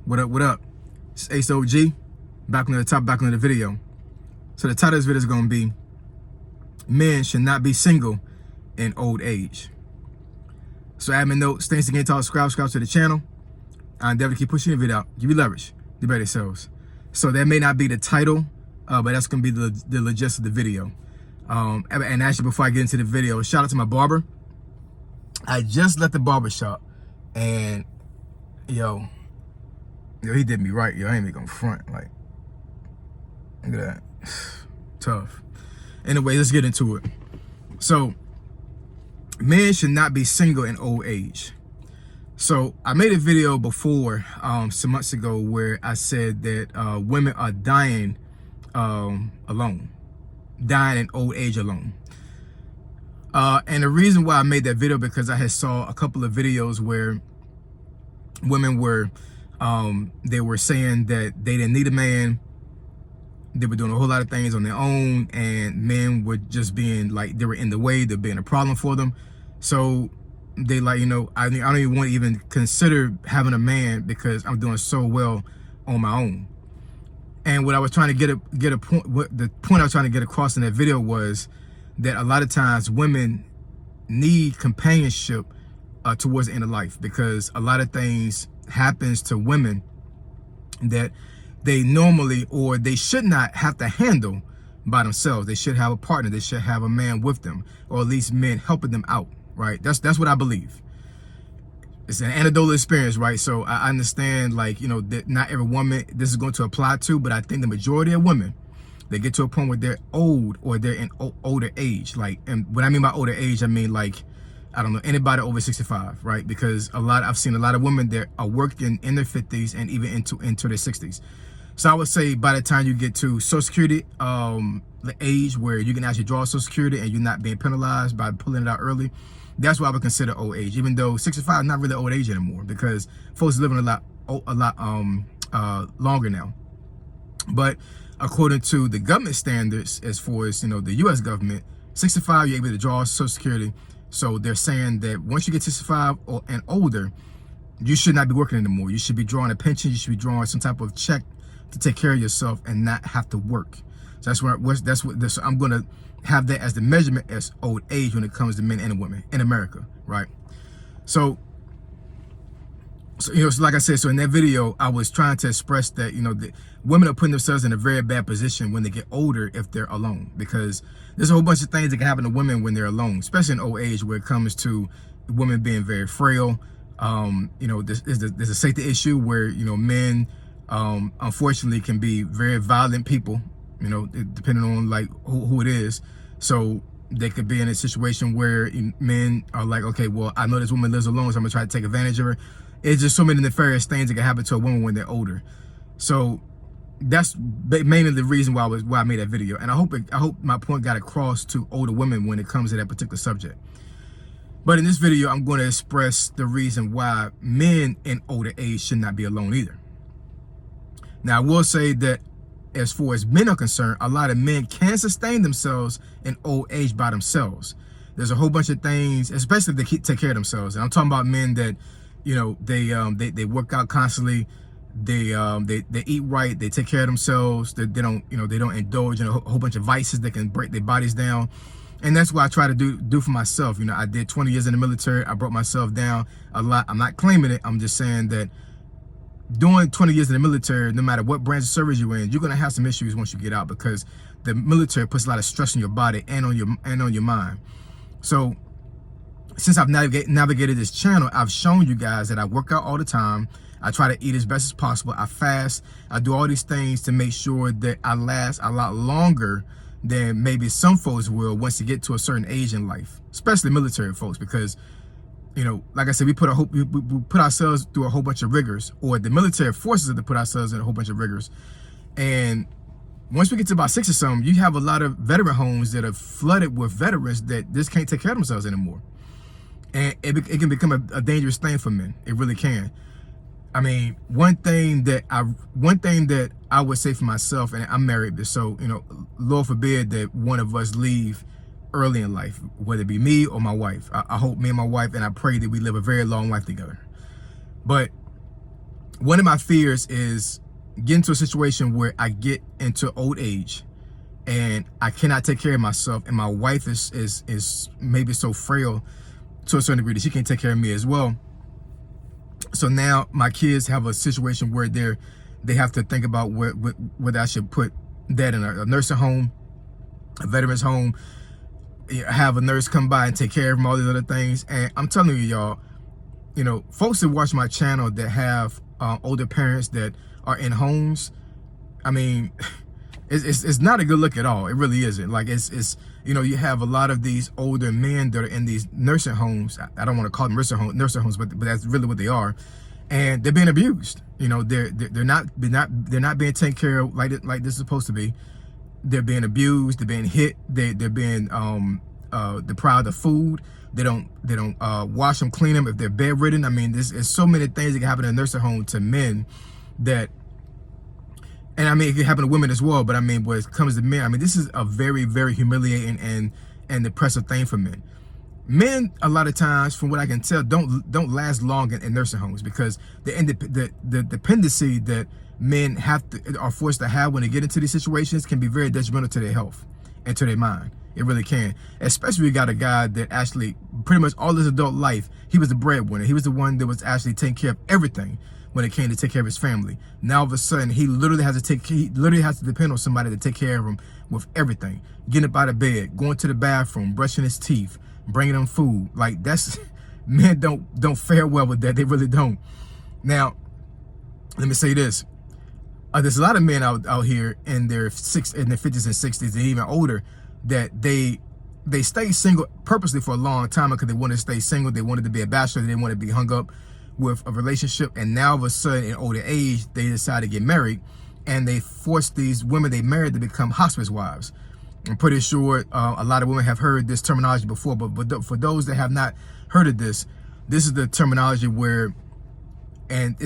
What up, what up? It's Ace OG, back on the top, back on the video. So the title of this video is going to be, men should not be single in old age. So admin note, thanks again to all subscribe to the channel. I endeavor to keep pushing the video out. Give you leverage, the better selves. So that may not be the title, but that's going to be the gist of the video. And actually, before I get into the video, shout out to my barber. I just left the barber shop, and yo, he did me right. Yo, I ain't even gonna front. Like, look at that. Tough. Anyway, let's get into it. So, men should not be single in old age. So, I made a video before, some months ago, where I said that women are dying alone. Dying in old age alone. And the reason why I made that video, because I had saw a couple of videos where women were they were saying that they didn't need a man, they were doing a whole lot of things on their own, and men were just being like, they were in the way, they're being a problem for them. So they like, you know, I don't even want to even consider having a man because I'm doing so well on my own. And what I was trying to get a point, what the point I was trying to get across in that video was that a lot of times women need companionship towards the end of life, because a lot of things happens to women that they normally, or they should not have to handle by themselves. They should have a partner. They should have a man with them, or at least men helping them out, right? That's what I believe. It's an anecdotal experience, right? So I understand, like, you know, that not every woman this is going to apply to, but I think the majority of women, they get to a point where they're old, or they're in older age. Like, and what I mean by older age, I mean, like, I don't know, anybody over 65, right? Because I've seen a lot of women that are working in their 50s and even into their 60s. So I would say by the time you get to Social Security, the age where you can actually draw Social Security and you're not being penalized by pulling it out early, that's what I would consider old age. Even though 65 is not really old age anymore, because folks are living a lot longer now. But according to the government standards, as far as, you know, the U.S. government, 65, you're able to draw Social Security. So they're saying that once you get 65 and older, you should not be working anymore. You should be drawing a pension. You should be drawing some type of check to take care of yourself and not have to work. So so I'm going to have that as the measurement as old age when it comes to men and women in America, right? So you know, so like I said, so in that video, I was trying to express that, you know, that women are putting themselves in a very bad position when they get older if they're alone, because there's a whole bunch of things that can happen to women when they're alone, especially in old age, where it comes to women being very frail. You know, there's a safety issue where, you know, men, unfortunately, can be very violent people, you know, depending on like who it is. So they could be in a situation where men are like, okay, well, I know this woman lives alone, so I'm gonna try to take advantage of her. It's just so many nefarious things that can happen to a woman when they're older. So that's mainly the reason why I made that video. And I hope my point got across to older women when it comes to that particular subject. But in this video, I'm going to express the reason why men in older age should not be alone either. Now, I will say that as far as men are concerned, a lot of men can sustain themselves in old age by themselves. There's a whole bunch of things, especially if they take care of themselves. And I'm talking about men that, you know, they work out constantly, they eat right, they take care of themselves, they don't, you know, they don't indulge in a whole bunch of vices that can break their bodies down. And that's what I try to do for myself. You know, I did 20 years in the military. I broke myself down a lot. I'm not claiming it. I'm just saying that doing 20 years in the military, no matter what branch of service you're in, you're gonna have some issues once you get out, because the military puts a lot of stress on your body and on your mind. So since I've navigated this channel, I've shown you guys that I work out all the time. I try to eat as best as possible. I fast. I do all these things to make sure that I last a lot longer than maybe some folks will once you get to a certain age in life, especially military folks, because, you know, like I said, we put ourselves through a whole bunch of rigors, or the military forces us to put ourselves in a whole bunch of rigors. And once we get to about 60 or something, you have a lot of veteran homes that are flooded with veterans that just can't take care of themselves anymore. And it can become a dangerous thing for men. It really can. I mean, one thing that I would say for myself, and I'm married, so, you know, Lord forbid that one of us leave early in life, whether it be me or my wife. I hope me and my wife, and I pray that we live a very long life together. But one of my fears is getting to a situation where I get into old age and I cannot take care of myself, and my wife is maybe so frail to a certain degree that she can't take care of me as well. So now my kids have a situation where they have to think about whether I should put that in a nursing home, a veterans home, have a nurse come by and take care of them, all these other things. And I'm telling you, y'all, folks that watch my channel that have older parents that are in homes, I mean, it's not a good look at all. It really isn't. Like it's you have a lot of these older men that are in these nursing homes. I don't want to call them nursing homes, but that's really what they are, and they're being abused. They're not being taken care of like this is supposed to be. They're being abused. They're being hit. They're being deprived of food. They don't wash them, clean them if they're bedridden. I mean, there's so many things that can happen in a nursing home to men that. And I mean, it can happen to women as well, but I mean, when it comes to men, I mean, this is a very, very humiliating and depressive thing for men. Men, a lot of times, from what I can tell, don't last long in nursing homes, because the dependency that men are forced to have when they get into these situations can be very detrimental to their health and to their mind. It really can. Especially, we got a guy that actually, pretty much all his adult life, he was the breadwinner. He was the one that was actually taking care of everything when it came to take care of his family. Now, all of a sudden, he literally has to depend on somebody to take care of him with everything. Getting up out of bed, going to the bathroom, brushing his teeth, bringing him food. Like, that's, men don't fare well with that. They really don't. Now, let me say this. There's a lot of men out here in their 50s and 60s and even older that they stay single purposely for a long time because they wanted to stay single. They wanted to be a bachelor. They didn't want to be hung up with a relationship, and now all of a sudden in older age they decide to get married, and they force these women they married to become hospice wives. I'm pretty sure a lot of women have heard this terminology before, but for those that have not heard of this is the terminology where, and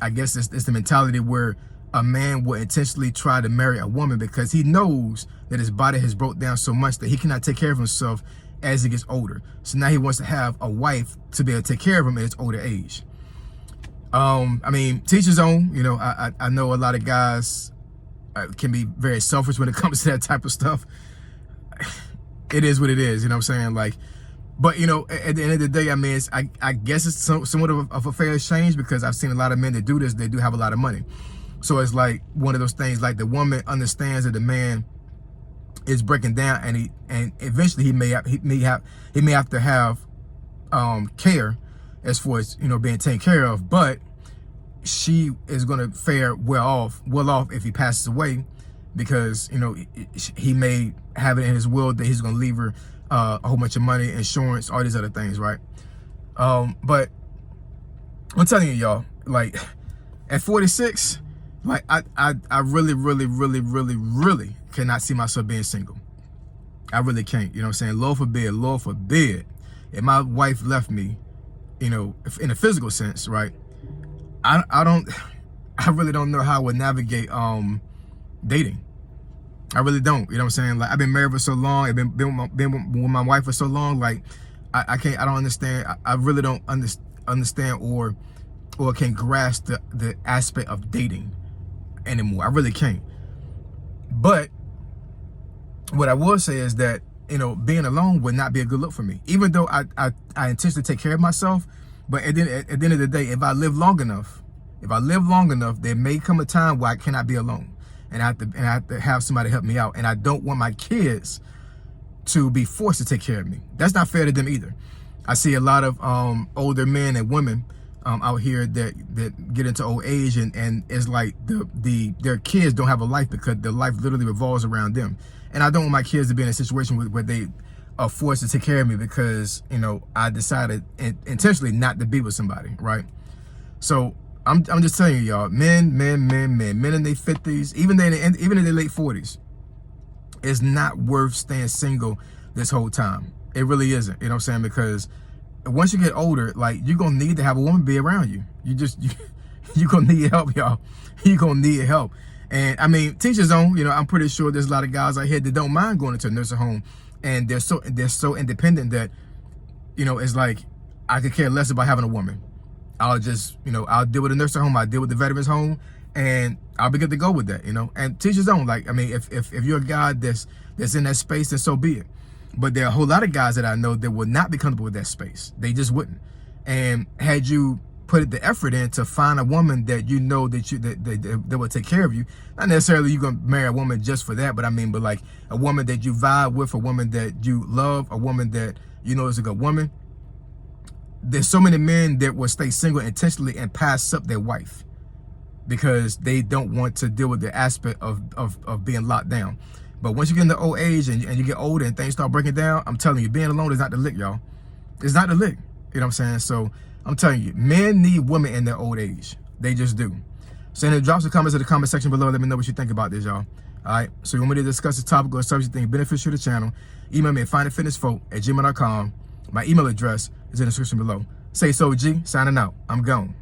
I guess it's the mentality where a man will intentionally try to marry a woman because he knows that his body has broke down so much that he cannot take care of himself as he gets older. So now he wants to have a wife to be able to take care of him at his older age. I mean, teach his own. I know a lot of guys can be very selfish when it comes to that type of stuff. It is what it is, you know what I'm saying? Like, but at the end of the day, I mean, I guess it's somewhat of a fair exchange, because I've seen a lot of men that do this. They do have a lot of money, so it's like one of those things. Like, the woman understands that the man is breaking down, and eventually he may have to have care as far as being taken care of, but she is going to fare well off if he passes away, because he may have it in his will that he's going to leave her a whole bunch of money, insurance, all these other things, right? But I'm telling you, y'all, like, at 46, like, I really, really, really, really, really cannot see myself being single. I really can't. You know what I'm saying? Lord forbid, if my wife left me, in a physical sense, right? I really don't know how I would navigate dating. I really don't. You know what I'm saying? Like, I've been married for so long. I've been with my wife for so long. Like, I can't. I don't understand. I really don't understand or can grasp the aspect of dating anymore. I really can't. But what I will say is that being alone would not be a good look for me. Even though I intentionally take care of myself, but at the end of the day, if I live long enough, there may come a time where I cannot be alone, and I have to have somebody help me out. And I don't want my kids to be forced to take care of me. That's not fair to them either. I see a lot of older men and women out here that get into old age, and it's like their kids don't have a life because their life literally revolves around them. And I don't want my kids to be in a situation where they are forced to take care of me because I decided intentionally not to be with somebody, right? So I'm just telling you, y'all, men in their 50s, even in their late 40s, it's not worth staying single this whole time. It really isn't. You know what I'm saying? Because once you get older, like, you're gonna need to have a woman be around you. You're gonna need help, y'all. You're gonna need help. And I mean, teach his own. I'm pretty sure there's a lot of guys out here that don't mind going into a nursing home, and they're so independent that it's like, I could care less about having a woman. I'll just, I'll deal with the nursing home, I'll deal with the veterans home, and I'll be good to go with that, And teach his own. Like, I mean, if you're a guy that's in that space, then so be it. But there are a whole lot of guys that I know that would not be comfortable with that space. They just wouldn't. And had you put the effort in to find a woman that you know that will take care of you, not necessarily you're gonna marry a woman just for that, but I mean, but like a woman that you vibe with, a woman that you love, a woman that you know is a good woman. There's so many men that will stay single intentionally and pass up their wife because they don't want to deal with the aspect of being locked down. But once you get into old age and you get older and things start breaking down, I'm telling you, being alone is not the lick, y'all. It's not the lick. You know what I'm saying? So I'm telling you, men need women in their old age. They just do. So then drop some comments in the comment section below. Let me know what you think about this, y'all. All right. So you want me to discuss the topic or subject you think beneficial to the channel? Email me at findingfitnessfolk@gmail.com. My email address is in the description below. Say so, G. Signing out. I'm gone.